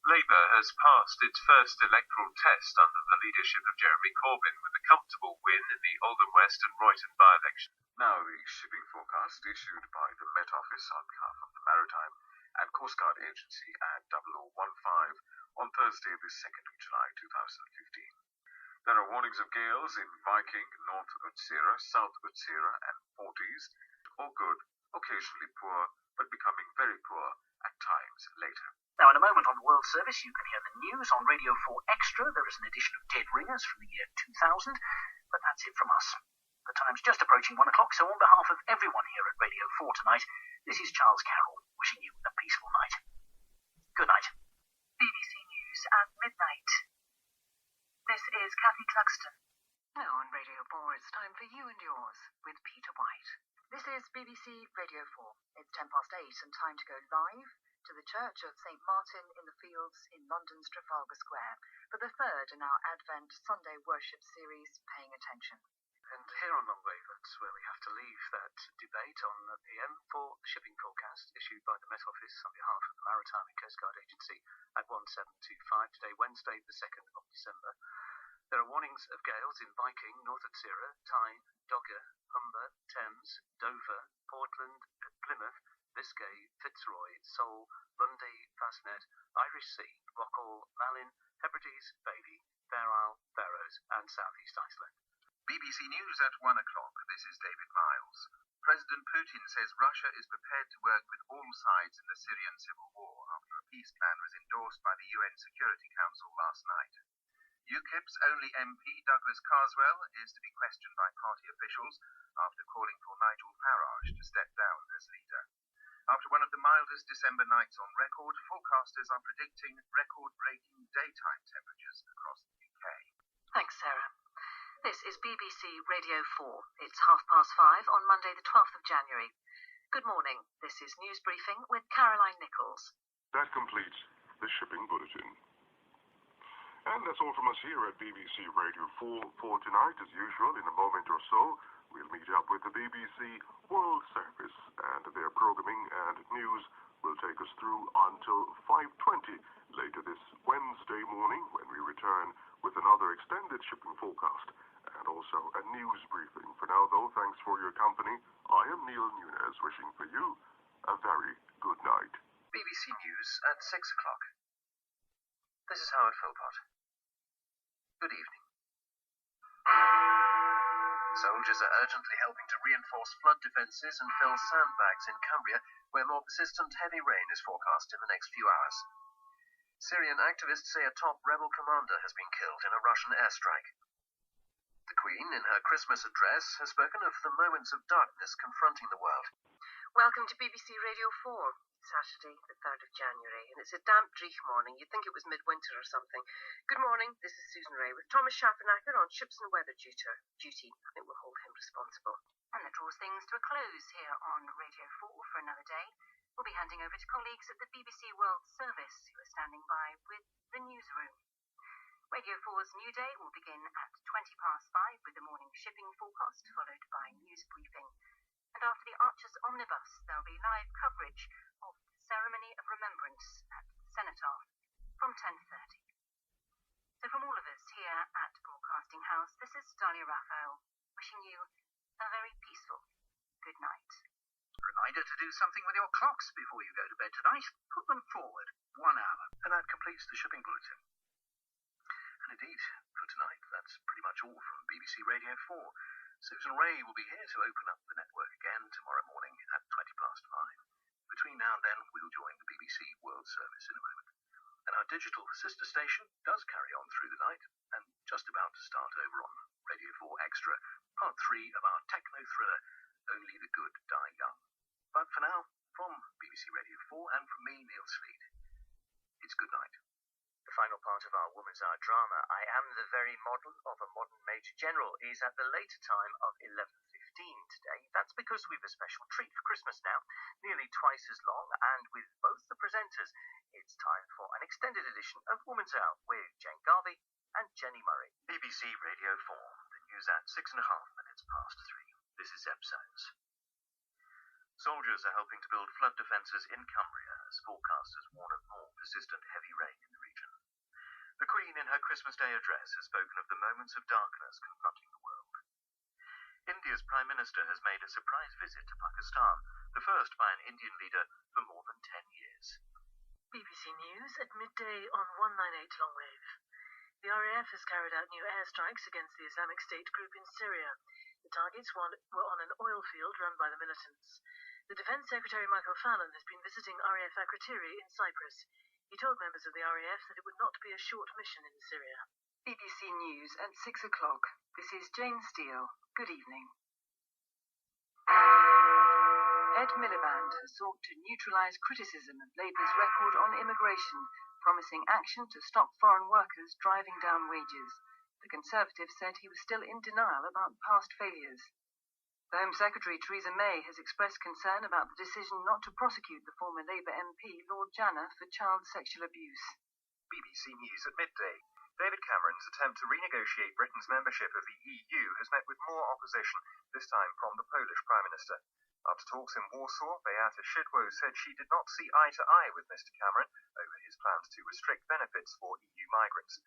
Labour has passed its first electoral test under the leadership of Jeremy Corbyn with a comfortable win in the Oldham West and Royton by-election. Now the shipping forecast issued by the Met Office on behalf of the Maritime and Coast Guard Agency at 0015 on Thursday the 2nd of July 2015. There are warnings of gales in Viking, North Utsira, South Utsira and Forties, all good, occasionally poor, but becoming very poor at times later. Now, in a moment on the World Service, you can hear the news on Radio 4 Extra. There is an edition of Dead Ringers from the year 2000, but that's it from us. The time's just approaching 1 o'clock, so on behalf of everyone here at Radio 4 tonight, this is Charles Carroll, wishing you a peaceful night. Good night. BBC News at midnight. This is Kathy Clugston. Now on Radio 4, it's time for You and Yours with Peter White. This is BBC Radio 4. It's 8:10 and time to go live to the Church of St. Martin in the Fields in London's Trafalgar Square for the third in our Advent Sunday worship series, Paying Attention. And here on Longwave, that's where we have to leave that debate on the PM for the shipping forecast issued by the Met Office on behalf of the Maritime and Coast Guard Agency at 1725 today, Wednesday, the 2nd of December. There are warnings of gales in Viking, North Utsira, Tyne, Dogger, Humber, Thames, Dover, Portland, Plymouth, Biscay, Fitzroy, Seoul, Lundy, Fastnet, Irish Sea, Rockall, Malin, Hebrides, Bailey, Fair Isle, Faroes and South East Iceland. BBC News at 1 o'clock. This is David Miles. President Putin says Russia is prepared to work with all sides in the Syrian civil war after a peace plan was endorsed by the UN Security Council last night. UKIP's only MP, Douglas Carswell, is to be questioned by party officials after calling for Nigel Farage to step down as leader. After one of the mildest December nights on record, forecasters are predicting record-breaking daytime temperatures across the UK. Thanks, Sarah. This is BBC Radio 4. It's 5:30 on Monday the 12th of January. Good morning. This is News Briefing with Caroline Nichols. That completes the shipping bulletin. And that's all from us here at BBC Radio 4 for tonight. As usual, in a moment or so, we'll meet up with the BBC World Service, and their programming and news will take us through until 5:20 later this Wednesday morning, when we return with another extended shipping forecast and also a news briefing. For now, though, thanks for your company. I am Neil Nunes, wishing for you a very good night. BBC News at 6 o'clock. This is Howard Philpott. Good evening. Soldiers are urgently helping to reinforce flood defences and fill sandbags in Cumbria, where more persistent heavy rain is forecast in the next few hours. Syrian activists say a top rebel commander has been killed in a Russian airstrike. The Queen, in her Christmas address, has spoken of the moments of darkness confronting the world. Welcome to BBC Radio 4. Saturday, the 3rd of January, and it's a damp, dreich morning. You'd think it was midwinter or something. Good morning, this is Susan Ray with Thomas Schaffernacker on Ships and Weather Duty. I think we'll hold him responsible. And that draws things to a close here on Radio 4 for another day. We'll be handing over to colleagues at the BBC World Service who are standing by with the newsroom. Radio 4's New Day will begin at 5:20 with the morning shipping forecast, followed by news briefing. And after the Archers Omnibus, there'll be live coverage of the Ceremony of Remembrance at the Cenotaph from 10:30. So from all of us here at Broadcasting House, this is Dalya Raphael, wishing you a very peaceful good night. Reminder to do something with your clocks before you go to bed tonight. Put them forward 1 hour. And that completes the shipping bulletin. And indeed, for tonight, that's pretty much all from BBC Radio 4. Susan Ray will be here to open up the network again tomorrow morning at 5:20. Between now and then, we'll join the BBC World Service in a moment. And our digital sister station does carry on through the night, and just about to start over on Radio 4 Extra, part 3 of our techno thriller, Only the Good Die Young. But for now, from BBC Radio 4 and from me, Neil Sleed, it's good night. The final part of our Woman's Hour drama, I Am the Very Model of a Modern Major General, is at the later time of 11:15 today. That's because we've a special treat for Christmas now, nearly twice as long, and with both the presenters, it's time for an extended edition of Woman's Hour with Jane Garvey and Jenny Murray. BBC Radio 4, the news at 6.5 minutes past 3. This is Zeb Soames. Soldiers are helping to build flood defences in Cumbria as forecasters warn of more persistent heavy rain in the region. The Queen in her Christmas Day address has spoken of the moments of darkness confronting the world. India's Prime Minister has made a surprise visit to Pakistan, the first by an Indian leader for more than 10 years. BBC News at midday on 198 longwave. The RAF has carried out new airstrikes against the Islamic State group in Syria. The targets were on an oil field run by the militants. The Defence Secretary Michael Fallon has been visiting RAF Akrotiri in Cyprus. He told members of the RAF that it would not be a short mission in Syria. BBC News at 6 o'clock. This is Jane Steele. Good evening. Ed Miliband has sought to neutralise criticism of Labour's record on immigration, promising action to stop foreign workers driving down wages. The Conservative said he was still in denial about past failures. The Home Secretary Theresa May has expressed concern about the decision not to prosecute the former Labour MP Lord Janner for child sexual abuse. BBC News at midday. David Cameron's attempt to renegotiate Britain's membership of the EU has met with more opposition, this time from the Polish Prime Minister. After talks in Warsaw, Beata Szydło said she did not see eye to eye with Mr Cameron over his plans to restrict benefits for EU migrants.